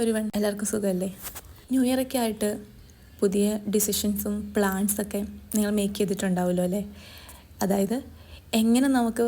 Everyone, എല്ലാവർക്കും സുഖമല്ലേ? New ഇയറൊക്കെ ആയിട്ട് പുതിയ ഡിസിഷൻസും പ്ലാൻസൊക്കെ നിങ്ങൾ മേക്ക് ചെയ്തിട്ടുണ്ടാവുമല്ലോ അല്ലേ? അതായത് എങ്ങനെ നമുക്ക്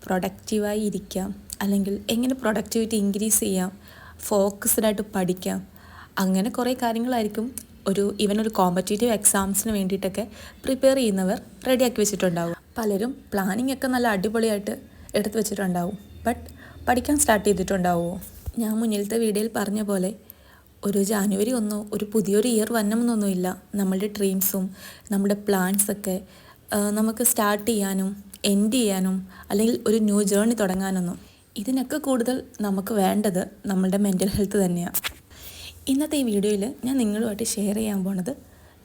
പ്രൊഡക്റ്റീവായി ഇരിക്കാം, അല്ലെങ്കിൽ എങ്ങനെ പ്രൊഡക്ടിവിറ്റി ഇൻക്രീസ് ചെയ്യാം, ഫോക്കസ്ഡായിട്ട് പഠിക്കാം, അങ്ങനെ കുറേ കാര്യങ്ങളായിരിക്കും ഒരു കോമ്പറ്റേറ്റീവ് എക്സാംസിന് വേണ്ടിയിട്ടൊക്കെ പ്രിപ്പയർ ചെയ്യുന്നവർ റെഡിയാക്കി വെച്ചിട്ടുണ്ടാവും. പലരും പ്ലാനിങ് ഒക്കെ നല്ല അടിപൊളിയായിട്ട് എടുത്തു വെച്ചിട്ടുണ്ടാവും. ബട്ട് പഠിക്കാൻ സ്റ്റാർട്ട് ചെയ്തിട്ടുണ്ടാവുമോ? ഞാൻ മുന്നിലത്തെ വീഡിയോയിൽ പറഞ്ഞ പോലെ ഒരു ജാനുവരി ഒന്നോ ഒരു പുതിയൊരു ഇയർ വരണമെന്നൊന്നുമില്ല. നമ്മളുടെ ഡ്രീംസും നമ്മുടെ പ്ലാൻസൊക്കെ നമുക്ക് സ്റ്റാർട്ട് ചെയ്യാനും എൻഡ് ചെയ്യാനും അല്ലെങ്കിൽ ഒരു ന്യൂ ജേർണി തുടങ്ങാനൊന്നും. ഇതിനൊക്കെ കൂടുതൽ നമുക്ക് വേണ്ടത് നമ്മളുടെ മെൻ്റൽ ഹെൽത്ത് തന്നെയാണ്. ഇന്നത്തെ ഈ വീഡിയോയിൽ ഞാൻ നിങ്ങളുമായിട്ട് ഷെയർ ചെയ്യാൻ പോണത്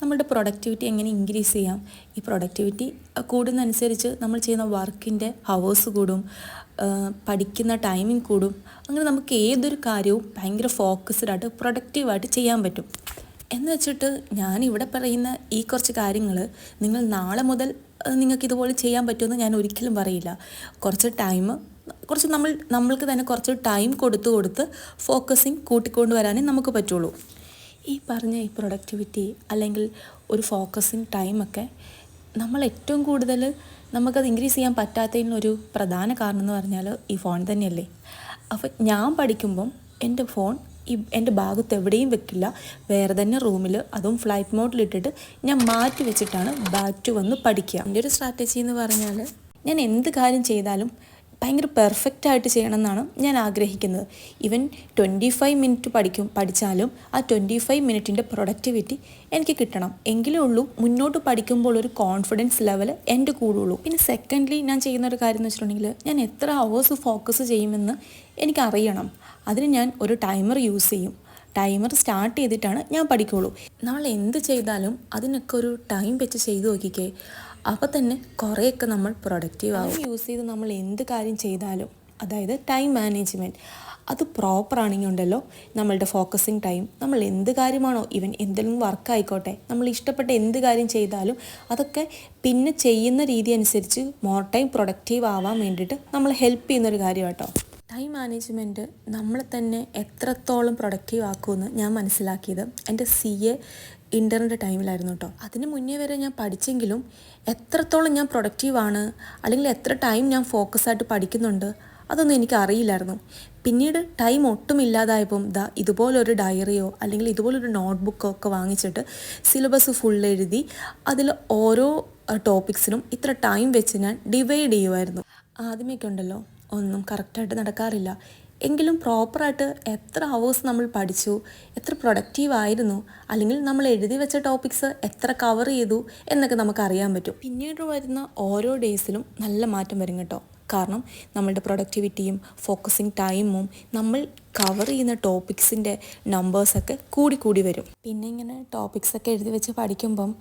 നമ്മളുടെ പ്രൊഡക്ടിവിറ്റി എങ്ങനെ ഇൻക്രീസ് ചെയ്യാം. ഈ പ്രൊഡക്ടിവിറ്റി കൂടുന്നതനുസരിച്ച് നമ്മൾ ചെയ്യുന്ന വർക്കിൻ്റെ ഹവേഴ്സ് കൂടും, പഠിക്കുന്ന ടൈമിംഗ് കൂടും. അങ്ങനെ നമുക്ക് ഏതൊരു കാര്യവും ഭയങ്കര ഫോക്കസ്ഡായിട്ട് പ്രൊഡക്റ്റീവായിട്ട് ചെയ്യാൻ പറ്റും. എന്ന് വെച്ചിട്ട് ഞാനിവിടെ പറയുന്ന ഈ കുറച്ച് കാര്യങ്ങൾ നിങ്ങൾ നാളെ മുതൽ നിങ്ങൾക്ക് ഇതുപോലെ ചെയ്യാൻ പറ്റുമെന്ന് ഞാൻ ഒരിക്കലും പറയില്ല. കുറച്ച് നമ്മൾക്ക് തന്നെ കുറച്ച് ടൈം കൊടുത്ത് ഫോക്കസിങ് കൂട്ടിക്കൊണ്ട് വരാനേ നമുക്ക് പറ്റുള്ളൂ. ഈ പറഞ്ഞ ഈ പ്രൊഡക്ടിവിറ്റി അല്ലെങ്കിൽ ഒരു ഫോക്കസിങ് ടൈമൊക്കെ നമ്മൾ ഏറ്റവും കൂടുതൽ നമുക്കത് ഇൻക്രീസ് ചെയ്യാൻ പറ്റാത്തതിനൊരു പ്രധാന കാരണം എന്ന് പറഞ്ഞാൽ ഈ ഫോൺ തന്നെയല്ലേ. അപ്പോൾ ഞാൻ പഠിക്കുമ്പം എൻ്റെ ഫോൺ എൻ്റെ ഭാഗത്ത് എവിടെയും വെക്കില്ല, വേറെ തന്നെ റൂമിൽ, അതും ഫ്ലൈറ്റ് മോഡിലിട്ടിട്ട് ഞാൻ മാറ്റി വെച്ചിട്ടാണ് ബാക്ക് ടു വന്ന് പഠിക്കുക. എൻ്റെ ഒരു സ്ട്രാറ്റജി എന്ന് പറഞ്ഞാൽ ഞാൻ എന്ത് കാര്യം ചെയ്താലും ഭയങ്കര പെർഫെക്റ്റായിട്ട് ചെയ്യണമെന്നാണ് ഞാൻ ആഗ്രഹിക്കുന്നത്. ഈവൻ 25 മിനിറ്റ് പഠിച്ചാലും ആ 25 മിനിറ്റിൻ്റെ പ്രൊഡക്ടിവിറ്റി എനിക്ക് കിട്ടണം. എങ്കിലേ ഉള്ളൂ മുന്നോട്ട് പഠിക്കുമ്പോൾ ഒരു കോൺഫിഡൻസ് ലെവൽ എൻ്റെ കൂടുള്ളൂ. പിന്നെ സെക്കൻഡ്ലി ഞാൻ ചെയ്യുന്ന ഒരു കാര്യം എന്ന് വെച്ചിട്ടുണ്ടെങ്കിൽ ഞാൻ എത്ര അവേഴ്സ് ഫോക്കസ് ചെയ്യുമെന്ന് എനിക്കറിയണം. അതിന് ഞാൻ ഒരു ടൈമർ യൂസ് ചെയ്യും. ടൈമർ സ്റ്റാർട്ട് ചെയ്തിട്ടാണ് ഞാൻ പഠിക്കുകയുള്ളൂ. നമ്മൾ എന്ത് ചെയ്താലും അതിനൊക്കെ ഒരു ടൈം വെച്ച് ചെയ്ത് നോക്കിക്കേ, അപ്പോൾ തന്നെ കുറേയൊക്കെ നമ്മൾ പ്രൊഡക്റ്റീവ് ആവും. യൂസ് ചെയ്ത് നമ്മൾ എന്ത് കാര്യം ചെയ്താലും, അതായത് ടൈം മാനേജ്മെൻറ്റ് അത് പ്രോപ്പറാണെങ്കിൽ ഉണ്ടല്ലോ, നമ്മളുടെ ഫോക്കസിങ് ടൈം, നമ്മൾ എന്ത് കാര്യമാണോ, ഈവൻ എന്തെങ്കിലും വർക്ക് ആയിക്കോട്ടെ, നമ്മൾ ഇഷ്ടപ്പെട്ട എന്ത് കാര്യം ചെയ്താലും അതൊക്കെ പിന്നെ ചെയ്യുന്ന രീതി അനുസരിച്ച് മോർ ടൈം പ്രൊഡക്റ്റീവ് ആവാൻ വേണ്ടിയിട്ട് നമ്മൾ ഹെൽപ്പ് ചെയ്യുന്നൊരു കാര്യം കേട്ടോ. ടൈം മാനേജ്മെൻറ്റ് നമ്മളെ തന്നെ എത്രത്തോളം പ്രൊഡക്റ്റീവ് ആക്കുമെന്ന് ഞാൻ മനസ്സിലാക്കിയത് എൻ്റെ CA ഇൻ്ററിൻ്റെ ടൈമിലായിരുന്നു കേട്ടോ. അതിന് മുന്നേ വരെ ഞാൻ പഠിച്ചെങ്കിലും എത്രത്തോളം ഞാൻ പ്രൊഡക്റ്റീവാണ് അല്ലെങ്കിൽ എത്ര ടൈം ഞാൻ ഫോക്കസായിട്ട് പഠിക്കുന്നുണ്ട് അതൊന്നും എനിക്ക് അറിയില്ലായിരുന്നു. പിന്നീട് ടൈം ഒട്ടും ഇല്ലാതായപ്പം ഇതുപോലൊരു ഡയറിയോ അല്ലെങ്കിൽ ഇതുപോലൊരു നോട്ട്ബുക്കോ ഒക്കെ വാങ്ങിച്ചിട്ട് സിലബസ് ഫുൾ എഴുതി അതിൽ ഓരോ ടോപ്പിക്സിനും ഇത്ര ടൈം വെച്ച് ഞാൻ ഡിവൈഡ് ചെയ്യുമായിരുന്നു. ആദ്യമൊക്കെ ഉണ്ടല്ലോ ഒന്നും കറക്റ്റായിട്ട് നടക്കാറില്ല. എങ്കിലും പ്രോപ്പറായിട്ട് എത്ര അവേഴ്സ് നമ്മൾ പഠിച്ചു, എത്ര പ്രൊഡക്റ്റീവായിരുന്നു, അല്ലെങ്കിൽ നമ്മൾ എഴുതി വെച്ച ടോപ്പിക്സ് എത്ര കവർ ചെയ്തു എന്നൊക്കെ നമുക്കറിയാൻ പറ്റും. പിന്നീട് വരുന്ന ഓരോ ഡേയ്സിലും നല്ല മാറ്റം വരും കേട്ടോ. കാരണം നമ്മളുടെ പ്രൊഡക്ടിവിറ്റിയും ഫോക്കസിങ് ടൈമും നമ്മൾ കവർ ചെയ്യുന്ന ടോപ്പിക്സിൻ്റെ നമ്പേഴ്സൊക്കെ കൂടി വരും. പിന്നെ ഇങ്ങനെ ടോപ്പിക്സൊക്കെ എഴുതി വെച്ച് പഠിക്കുമ്പം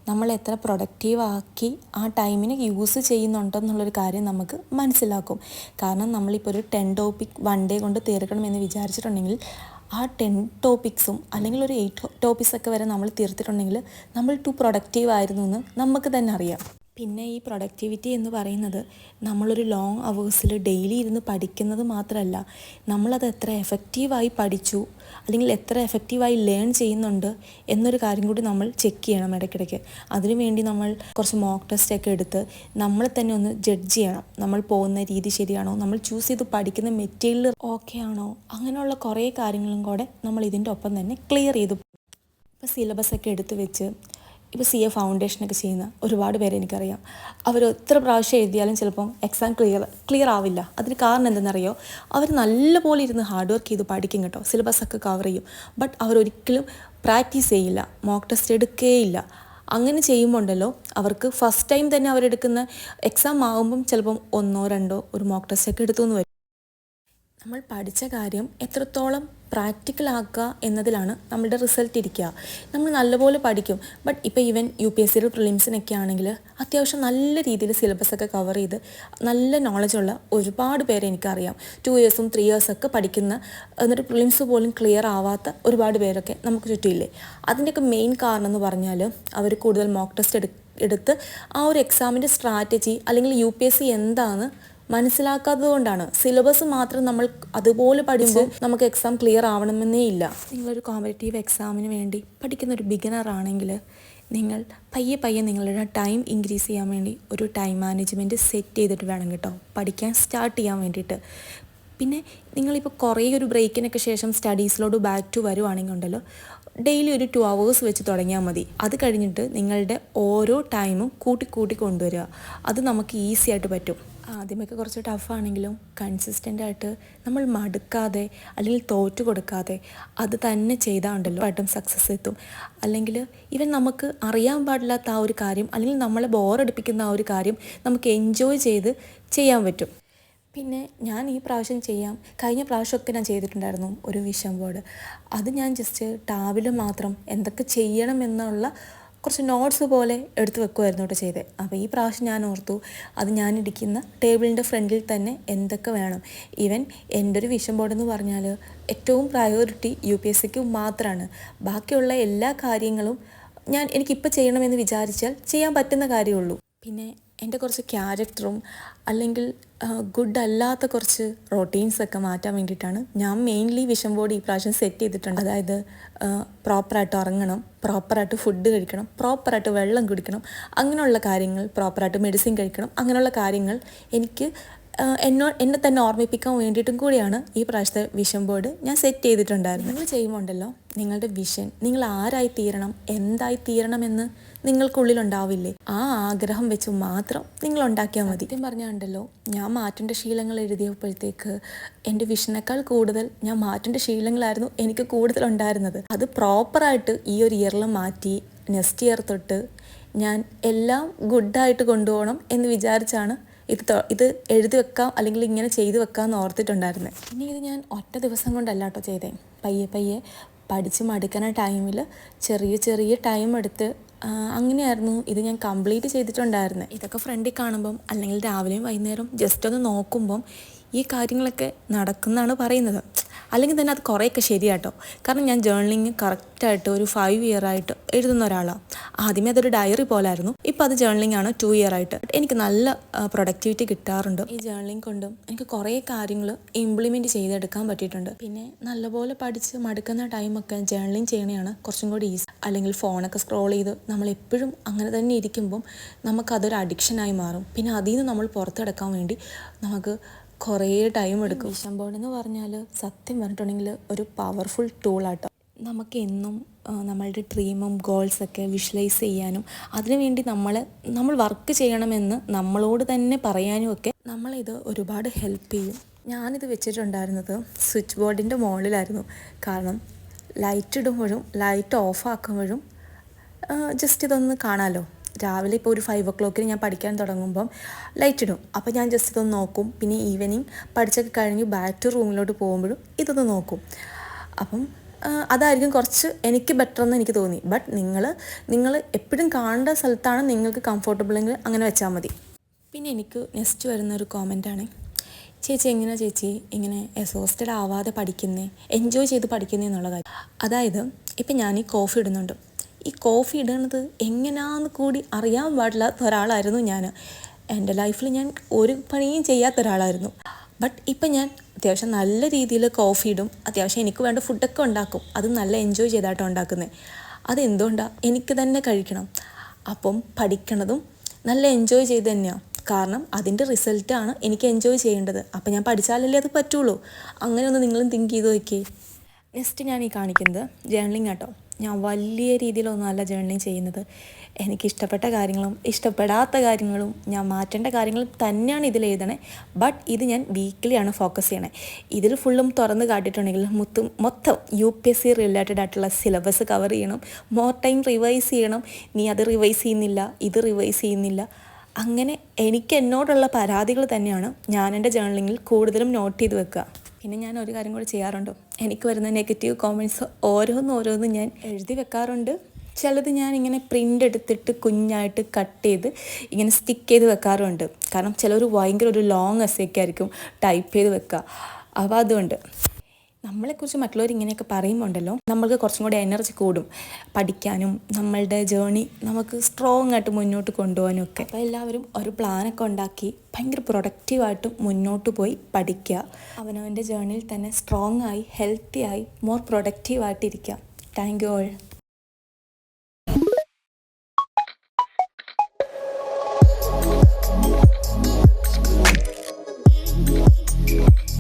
നമ്മൾ എത്ര പ്രൊഡക്റ്റീവാക്കി ആ ടൈമിന് യൂസ് ചെയ്യുന്നുണ്ടെന്നുള്ളൊരു കാര്യം നമുക്ക് മനസ്സിലാക്കും. കാരണം നമ്മളിപ്പോൾ ഒരു 10 ടോപ്പിക് 1 ഡേ കൊണ്ട് തീർക്കണമെന്ന് വിചാരിച്ചിട്ടുണ്ടെങ്കിൽ ആ 10 ടോപ്പിക്സും അല്ലെങ്കിൽ ഒരു 8 ടോപ്പിക്സൊക്കെ വരെ നമ്മൾ തീർത്തിട്ടുണ്ടെങ്കിൽ നമ്മൾ പ്രൊഡക്റ്റീവ് ആയിരുന്നു എന്ന് നമുക്ക് തന്നെ അറിയാം. പിന്നെ ഈ പ്രൊഡക്ടിവിറ്റി എന്ന് പറയുന്നത് നമ്മളൊരു ലോങ് അവേഴ്സിൽ ഡെയിലി ഇരുന്ന് പഠിക്കുന്നത് മാത്രമല്ല, നമ്മളത് എത്ര എഫക്റ്റീവായി പഠിച്ചു അല്ലെങ്കിൽ എത്ര എഫക്റ്റീവായി ലേൺ ചെയ്യുന്നുണ്ട് എന്നൊരു കാര്യം കൂടി നമ്മൾ ചെക്ക് ചെയ്യണം ഇടയ്ക്കിടയ്ക്ക്. അതിനുവേണ്ടി നമ്മൾ കുറച്ച് മോക്ക് ടെസ്റ്റൊക്കെ എടുത്ത് നമ്മളെ തന്നെ ഒന്ന് ജഡ്ജ് ചെയ്യണം. നമ്മൾ പോകുന്ന രീതി ശരിയാണോ, നമ്മൾ ചൂസ് ചെയ്ത് പഠിക്കുന്ന മെറ്റീരിയൽ ഓക്കെ ആണോ, അങ്ങനെയുള്ള കുറേ കാര്യങ്ങളും കൂടെ നമ്മൾ ഇതിൻ്റെ ഒപ്പം തന്നെ ക്ലിയർ ചെയ്തു. ഇപ്പോൾ സിലബസൊക്കെ എടുത്ത് വെച്ച് ഇപ്പോൾ CA ഫൗണ്ടേഷനൊക്കെ ചെയ്യുന്ന ഒരുപാട് പേരെ എനിക്കറിയാം. അവർ എത്ര പ്രാവശ്യം എഴുതിയാലും ചിലപ്പം എക്സാം ക്ലിയർ ആവില്ല. അതിന് കാരണം എന്തെന്നറിയോ, അവർ നല്ലപോലെ ഇരുന്ന് ഹാർഡ് വർക്ക് ചെയ്ത് പഠിക്കും കേട്ടോ, സിലബസൊക്കെ കവർ ചെയ്യും. ബട്ട് അവരൊരിക്കലും പ്രാക്ടീസ് ചെയ്യില്ല, മോക്ക് ടെസ്റ്റ് എടുക്കുകയില്ല. അങ്ങനെ ചെയ്യുമ്പോൾ ഉണ്ടല്ലോ അവർക്ക് ഫസ്റ്റ് ടൈം തന്നെ അവരെടുക്കുന്ന എക്സാം ആകുമ്പം ചിലപ്പം 1 2 ഒരു മോക്ക് ടെസ്റ്റൊക്കെ എടുത്തു എന്ന് വരും. നമ്മൾ പഠിച്ച കാര്യം എത്രത്തോളം പ്രാക്ടിക്കലാക്കുക എന്നതിലാണ് നമ്മളുടെ റിസൾട്ട് ഇരിക്കുക. നമ്മൾ നല്ലപോലെ പഠിക്കും. ബട്ട് ഇപ്പോൾ ഈവൻ UPSC പ്രിലിംസിനൊക്കെ ആണെങ്കിൽ അത്യാവശ്യം നല്ല രീതിയിൽ സിലബസൊക്കെ കവർ ചെയ്ത് നല്ല നോളജുള്ള ഒരുപാട് പേരെ എനിക്കറിയാം. 2 ഇയേഴ്സും 3 ഇയേഴ്സൊക്കെ പഠിക്കുന്ന എന്നിട്ട് പ്രിലിംസ് പോലും ക്ലിയർ ആവാത്ത ഒരുപാട് പേരൊക്കെ നമുക്ക് ചുറ്റിയില്ലേ. അതിൻ്റെയൊക്കെ മെയിൻ കാരണം എന്ന് പറഞ്ഞാൽ അവർ കൂടുതൽ മോക്ക് ടെസ്റ്റ് എടുത്ത് ആ ഒരു എക്സാമിൻ്റെ സ്ട്രാറ്റജി അല്ലെങ്കിൽ UPSC എന്താണെന്ന് മനസ്സിലാക്കാത്തത് കൊണ്ടാണ്. സിലബസ് മാത്രം നമ്മൾ അതുപോലെ പഠിച്ച് നമുക്ക് എക്സാം ക്ലിയർ ആവണമെന്നേ ഇല്ല. നിങ്ങളൊരു കോമ്പറ്റേറ്റീവ് എക്സാമിന് വേണ്ടി പഠിക്കുന്ന ഒരു ബിഗിനർ ആണെങ്കിൽ നിങ്ങൾ പയ്യെ പയ്യെ നിങ്ങളുടെ ടൈം ഇൻക്രീസ് ചെയ്യാൻ വേണ്ടി ഒരു ടൈം മാനേജ്മെൻറ്റ് സെറ്റ് ചെയ്തിട്ട് വേണം കേട്ടോ പഠിക്കാൻ സ്റ്റാർട്ട് ചെയ്യാൻ വേണ്ടിയിട്ട്. പിന്നെ നിങ്ങളിപ്പോൾ കുറേ ഒരു ബ്രേക്കിനൊക്കെ ശേഷം സ്റ്റഡീസിലോട്ട് ബാക്ക് ടു വരുവാണെങ്കിൽ ഉണ്ടല്ലോ, ഡെയിലി ഒരു 2 hours വെച്ച് തുടങ്ങിയാൽ മതി. അത് കഴിഞ്ഞിട്ട് നിങ്ങളുടെ ഓരോ ടൈമും കൂട്ടി കൊണ്ടുവരിക. അത് നമുക്ക് ഈസി ആയിട്ട് പറ്റും. ആദ്യമൊക്കെ കുറച്ച് ടഫാണെങ്കിലും കൺസിസ്റ്റൻ്റായിട്ട് നമ്മൾ മടുക്കാതെ അല്ലെങ്കിൽ തോറ്റു കൊടുക്കാതെ അത് തന്നെ ചെയ്താൽ ഉണ്ടല്ലോ ആയിട്ടും സക്സസ് എത്തും. അല്ലെങ്കിൽ ഇവൻ നമുക്ക് അറിയാൻ പാടില്ലാത്ത ആ ഒരു കാര്യം അല്ലെങ്കിൽ നമ്മളെ ബോറടിപ്പിക്കുന്ന ആ ഒരു കാര്യം നമുക്ക് എൻജോയ് ചെയ്ത് ചെയ്യാൻ പറ്റും. പിന്നെ ഞാൻ ഈ പ്രാവശ്യം കഴിഞ്ഞ പ്രാവശ്യമൊക്കെ ഞാൻ ചെയ്തിട്ടുണ്ടായിരുന്നു ഒരു വിഷൻ ബോർഡ്. അത് ഞാൻ ജസ്റ്റ് ടാബിൽ മാത്രം എന്തൊക്കെ ചെയ്യണം എന്നുള്ള കുറച്ച് നോട്ട്സ് പോലെ എടുത്ത് വെക്കുമായിരുന്നു കേട്ടോ ചെയ്തത്. അപ്പോൾ ഈ പ്രാവശ്യം ഞാൻ ഓർത്തു അത് ഞാനിരിക്കുന്ന ടേബിളിൻ്റെ ഫ്രണ്ടിൽ തന്നെ എന്തൊക്കെ വേണം. ഈവൻ എൻ്റെ ഒരു വിഷൻ ബോർഡ് എന്ന് പറഞ്ഞാൽ ഏറ്റവും പ്രയോറിറ്റി UPSCക്ക് മാത്രമാണ്. ബാക്കിയുള്ള എല്ലാ കാര്യങ്ങളും എനിക്കിപ്പോൾ ചെയ്യണമെന്ന് വിചാരിച്ചാൽ ചെയ്യാൻ പറ്റുന്ന കാര്യമുള്ളൂ. പിന്നെ എൻ്റെ കുറച്ച് ക്യാരക്ടറും അല്ലെങ്കിൽ ഗുഡ് അല്ലാത്ത കുറച്ച് റൊട്ടീൻസൊക്കെ മാറ്റാൻ വേണ്ടിയിട്ടാണ് ഞാൻ മെയിൻലി വിഷൻ ബോർഡ് ഈ പ്രാവശ്യം സെറ്റ് ചെയ്തിട്ടുണ്ട്. അതായത് പ്രോപ്പറായിട്ട് ഉറങ്ങണം, പ്രോപ്പറായിട്ട് ഫുഡ് കഴിക്കണം, പ്രോപ്പറായിട്ട് വെള്ളം കുടിക്കണം, അങ്ങനെയുള്ള കാര്യങ്ങൾ, പ്രോപ്പറായിട്ട് മെഡിസിൻ കഴിക്കണം, അങ്ങനെയുള്ള കാര്യങ്ങൾ എനിക്ക് എന്നെ തന്നെ ഓർമ്മിപ്പിക്കാൻ വേണ്ടിയിട്ടും കൂടിയാണ് ഈ പ്രാവശ്യത്തെ വിഷൻ ബോർഡ് ഞാൻ സെറ്റ് ചെയ്തിട്ടുണ്ടായിരുന്നു. നിങ്ങൾ ചെയ്യുമ്പോൾ ഉണ്ടല്ലോ നിങ്ങളുടെ വിഷൻ, നിങ്ങൾ ആരായി തീരണം, എന്തായി തീരണമെന്ന് നിങ്ങൾക്കുള്ളിലുണ്ടാവില്ലേ, ആ ആഗ്രഹം വെച്ച് മാത്രം നിങ്ങൾ ഉണ്ടാക്കിയാൽ മതി. സത്യം പറഞ്ഞാണ്ടല്ലോ, ഞാൻ മാറ്റേണ്ട ശീലങ്ങൾ എഴുതിയപ്പോഴത്തേക്ക് എൻ്റെ വിഷനേക്കാൾ കൂടുതൽ ഞാൻ മാറ്റേണ്ട ശീലങ്ങളായിരുന്നു എനിക്ക് കൂടുതൽ ഉണ്ടായിരുന്നത്. അത് പ്രോപ്പറായിട്ട് ഈ ഒരു ഇയറിൽ മാറ്റി നെക്സ്റ്റ് ഇയർ തൊട്ട് ഞാൻ എല്ലാം ഗുഡായിട്ട് കൊണ്ടുപോകണം എന്ന് വിചാരിച്ചാണ് ഇത് എഴുതി വെക്കാം അല്ലെങ്കിൽ ഇങ്ങനെ ചെയ്തു വെക്കാമെന്ന് ഓർത്തിട്ടുണ്ടായിരുന്നത്. ഇനി ഇത് ഞാൻ ഒറ്റ ദിവസം കൊണ്ടല്ല കേട്ടോ ചെയ്തേ. പയ്യെ പഠിച്ച് മടുക്കുന്ന ടൈമിൽ ചെറിയ ടൈം എടുത്ത് അങ്ങനെയായിരുന്നു ഇത് ഞാൻ കംപ്ലീറ്റ് ചെയ്തിട്ടുണ്ടായിരുന്നത്. ഇതൊക്കെ ഫ്രണ്ടിൽ കാണുമ്പം അല്ലെങ്കിൽ രാവിലെയും വൈകുന്നേരം ജസ്റ്റ് ഒന്ന് നോക്കുമ്പം ഈ കാര്യങ്ങളൊക്കെ നടക്കുന്നതാണ് പറയുന്നത്. അല്ലെങ്കിൽ തന്നെ അത് കുറേയൊക്കെ ശരിയാട്ടോ. കാരണം ഞാൻ ജേർണലിങ് കറക്റ്റായിട്ട് ഒരു 5 year ആയിട്ട് എഴുതുന്ന ഒരാളാണ്. ആദ്യമേ അതൊരു ഡയറി പോലായിരുന്നു. ഇപ്പോൾ അത് ജേർണലിംഗ് ആണ് 2 year ആയിട്ട്. എനിക്ക് നല്ല പ്രൊഡക്ടിവിറ്റി കിട്ടാറുണ്ട്. ഈ ജേർണലിംഗ് കൊണ്ടും എനിക്ക് കുറേ കാര്യങ്ങൾ ഇംപ്ലിമെൻറ്റ് ചെയ്തെടുക്കാൻ പറ്റിയിട്ടുണ്ട്. പിന്നെ നല്ലപോലെ പഠിച്ച് മടുക്കുന്ന ടൈമൊക്കെ ജേർണലിംഗ് ചെയ്യണതാണ് കുറച്ചും കൂടി ഈസി. അല്ലെങ്കിൽ ഫോണൊക്കെ സ്ക്രോൾ ചെയ്ത് നമ്മളെപ്പോഴും അങ്ങനെ തന്നെ ഇരിക്കുമ്പം നമുക്കതൊരു അഡിക്ഷനായി മാറും. പിന്നെ അതിൽ നിന്ന് നമ്മൾ പുറത്തെടുക്കാൻ വേണ്ടി നമുക്ക് കുറേ ടൈം എടുക്കും. വിഷൻ ബോർഡ് എന്ന് പറഞ്ഞാൽ സത്യം പറഞ്ഞിട്ടുണ്ടെങ്കിൽ ഒരു പവർഫുൾ ടൂളാട്ടോ. നമുക്ക് എന്നും നമ്മളുടെ ഡ്രീമും ഗോൾസൊക്കെ വിഷ്വലൈസ് ചെയ്യാനും അതിനുവേണ്ടി നമ്മൾ വർക്ക് ചെയ്യണമെന്ന് നമ്മളോട് തന്നെ പറയാനും ഒക്കെ നമ്മളിത് ഒരുപാട് ഹെൽപ്പ് ചെയ്യും. ഞാനിത് വെച്ചിട്ടുണ്ടായിരുന്നത് സ്വിച്ച് ബോർഡിൻ്റെ മുകളിലായിരുന്നു. കാരണം ലൈറ്റ് ഇടുമ്പോഴും ലൈറ്റ് ഓഫ് ആക്കുമ്പോഴും ജസ്റ്റ് ഇതൊന്ന് കാണാമല്ലോ. രാവിലെ ഇപ്പോൾ ഒരു 5 o'clock ഞാൻ പഠിക്കാൻ തുടങ്ങുമ്പം ലൈറ്റ് ഇടും. അപ്പോൾ ഞാൻ ജസ്റ്റ് ഇതൊന്ന് നോക്കും. പിന്നെ ഈവനിങ് പഠിച്ചൊക്കെ കഴിഞ്ഞ് ബാക്ക് ടു റൂമിലോട്ട് പോകുമ്പോഴും ഇതൊന്ന് നോക്കും. അപ്പം അതായിരിക്കും കുറച്ച് എനിക്ക് ബെറ്റർ എന്ന് എനിക്ക് തോന്നി. ബട്ട് നിങ്ങൾ എപ്പോഴും കാണേണ്ട സ്ഥലത്താണ് നിങ്ങൾക്ക് കംഫർട്ടബിളെങ്കിൽ അങ്ങനെ വെച്ചാൽ മതി. പിന്നെ എനിക്ക് നെക്സ്റ്റ് വരുന്നൊരു കോമൻറ്റാണ്, ചേച്ചി എങ്ങനെയാണ് ചേച്ചി ഇങ്ങനെ എക്സോസ്റ്റഡ് ആവാതെ പഠിക്കുന്നേ, എൻജോയ് ചെയ്ത് പഠിക്കുന്നേ എന്നുള്ള കാര്യം. അതായത് ഇപ്പം ഞാൻ ഈ കോഫി ഇടുന്നുണ്ട്. ഈ കോഫി ഇടുന്നത് എങ്ങനെയാണെന്ന് കൂടി അറിയാൻ പാടില്ലാത്ത ഒരാളായിരുന്നു ഞാൻ. എൻ്റെ ലൈഫിൽ ഞാൻ ഒരു പണിയും ചെയ്യാത്ത ഒരാളായിരുന്നു. ബട്ട് ഇപ്പം ഞാൻ അത്യാവശ്യം നല്ല രീതിയിൽ കോഫി ഇടും. അത്യാവശ്യം എനിക്ക് വേണ്ട ഫുഡൊക്കെ ഉണ്ടാക്കും. അത് നല്ല എൻജോയ് ചെയ്തായിട്ടാണ് ഉണ്ടാക്കുന്നത്. അതെന്തുകൊണ്ടാണ്? എനിക്ക് തന്നെ കഴിക്കണം. അപ്പം പഠിക്കണതും നല്ല എൻജോയ് ചെയ്ത് തന്നെയാണ്. കാരണം അതിൻ്റെ റിസൾട്ടാണ് എനിക്ക് എൻജോയ് ചെയ്യേണ്ടത്. അപ്പം ഞാൻ പഠിച്ചാലല്ലേ അത് പറ്റുള്ളൂ. അങ്ങനെ ഒന്ന് നിങ്ങളും തിങ്ക് ചെയ്ത് നോക്കിയേ. നെക്സ്റ്റ് ഞാൻ ഈ കാണിക്കുന്നത് ജേർണലിംഗ് ആട്ടോ. ഞാൻ വലിയ രീതിയിലൊന്നുമല്ല ജേർണലിംഗ് ചെയ്യുന്നത്. എനിക്കിഷ്ടപ്പെട്ട കാര്യങ്ങളും ഇഷ്ടപ്പെടാത്ത കാര്യങ്ങളും ഞാൻ മാറ്റേണ്ട കാര്യങ്ങളും തന്നെയാണ് ഇതിൽ എഴുതണേ. ബട്ട് ഇത് ഞാൻ വീക്കിലിയാണ് ഫോക്കസ് ചെയ്യണേ. ഇതിൽ ഫുള്ളും തുറന്ന് കാട്ടിയിട്ടുണ്ടെങ്കിൽ മൊത്തം UPSC റിലേറ്റഡ് ആയിട്ടുള്ള സിലബസ് കവർ ചെയ്യണം, മോർ ടൈം റിവൈസ് ചെയ്യണം. നീ അത് റിവൈസ് ചെയ്യുന്നില്ല, ഇത് റിവൈസ് ചെയ്യുന്നില്ല, അങ്ങനെ എനിക്ക് എന്നോടുള്ള പരാതികൾ തന്നെയാണ് ഞാൻ എൻ്റെ ജേർണലിങ്ങിൽ കൂടുതലും നോട്ട് ചെയ്ത് വെക്കുക. പിന്നെ ഞാൻ ഒരു കാര്യം കൂടി ചെയ്യാറുണ്ട്. എനിക്ക് വരുന്ന നെഗറ്റീവ് കോമൻറ്റ്സ് ഓരോന്നും ഞാൻ എഴുതി വെക്കാറുണ്ട്. ചിലത് ഞാൻ ഇങ്ങനെ പ്രിൻ്റ് എടുത്തിട്ട് കുഞ്ഞായിട്ട് കട്ട് ചെയ്ത് ഇങ്ങനെ സ്റ്റിക്ക് ചെയ്ത് വെക്കാറുണ്ട്. കാരണം ചിലർ ഭയങ്കര ഒരു ലോങ് എസ്സേയൊക്കെ ആയിരിക്കും ടൈപ്പ് ചെയ്ത് വെക്കുക. അപ്പോൾ അതുകൊണ്ട് നമ്മളെക്കുറിച്ച് മറ്റുള്ളവർ ഇങ്ങനെയൊക്കെ പറയുമ്പോൾ ഉണ്ടല്ലോ നമ്മൾക്ക് കുറച്ചും കൂടി എനർജി കൂടും പഠിക്കാനും നമ്മളുടെ ജേർണി നമുക്ക് സ്ട്രോങ് ആയിട്ട് മുന്നോട്ട് കൊണ്ടുപോകാനും ഒക്കെ. അപ്പോൾ എല്ലാവരും ഒരു പ്ലാനൊക്കെ ഉണ്ടാക്കി ഭയങ്കര പ്രൊഡക്റ്റീവായിട്ട് മുന്നോട്ട് പോയി പഠിക്കുക. അവനവൻ്റെ ജേർണിയിൽ തന്നെ സ്ട്രോങ് ആയി ഹെൽത്തി ആയി മോർ പ്രൊഡക്റ്റീവായിട്ടിരിക്കുക. Thank you all.